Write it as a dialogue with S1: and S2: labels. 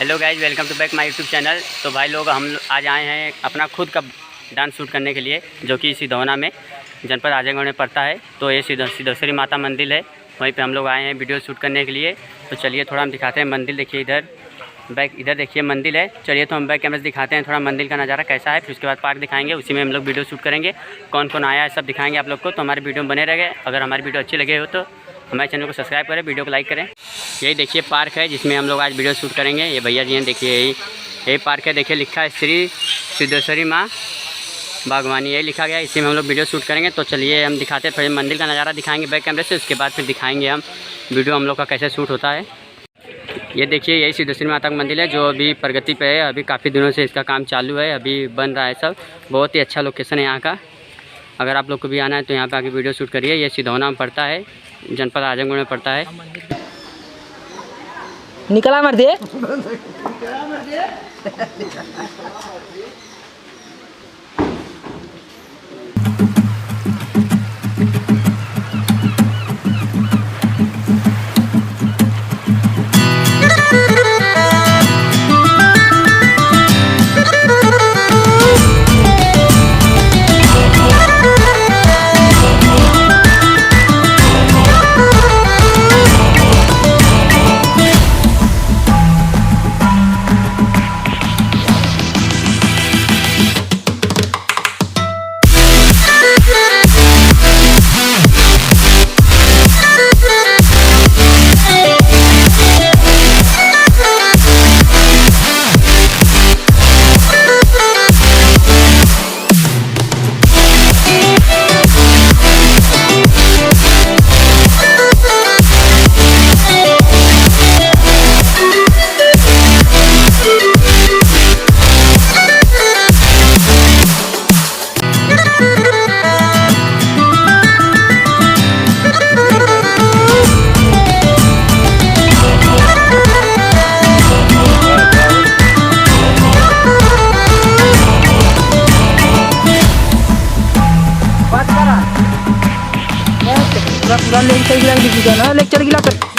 S1: Hello guys, welcome to back my YouTube channel. तो भाई लोग हम आज आए हैं अपना खुद का डांस शूट करने के लिए, जो कि सिधौना में जनपद आजमगढ़ में पड़ता है। तो ये सिद्धेश्वरी माता मंदिर है, वहीं पे हम लोग आए हैं वीडियो शूट करने के लिए। तो चलिए थोड़ा हम दिखाते हैं मंदिर। देखिए इधर बैक, इधर देखिए मंदिर है। चलिए तो हम बैक कैमरे से दिखाते हैं थोड़ा मंदिर का नज़ारा कैसा है, फिर उसके बाद पार्क दिखाएंगे, उसी में हम लोग वीडियो शूट करेंगे। कौन कौन आया है सब दिखाएंगे आप लोग को। तो हमारे वीडियो में बने रहे। अगर हमारी वीडियो अच्छी लगे हो तो हमारे चैनल को सब्सक्राइब करें, वीडियो को लाइक करें। यही देखिए पार्क है जिसमें हम लोग आज वीडियो शूट करेंगे। ये भैया जी हैं, देखिए यही पार्क है। देखिए लिखा है श्री सिद्धेश्वरी माँ बागवानी, यही लिखा गया है। इसी में हम लोग वीडियो शूट करेंगे। तो चलिए हम दिखाते हैं, फिर मंदिर का नज़ारा दिखाएंगे बैक कैमरे से, उसके बाद फिर दिखाएंगे हम वीडियो हम लोग का कैसे शूट होता है। ये देखिए यही सिद्धेश्वरी माता का मंदिर है, जो अभी प्रगति पे है। अभी काफ़ी दिनों से इसका काम चालू है, अभी बन रहा है सब। बहुत ही अच्छा लोकेशन है यहाँ का। अगर आप लोग को भी आना है तो यहाँ पे आके वीडियो शूट करिए। ये सिधौना में पड़ता है, जनपद आजमगढ़ में पड़ता है।
S2: निकला मर दे। पूरा लेक्चर गिला कर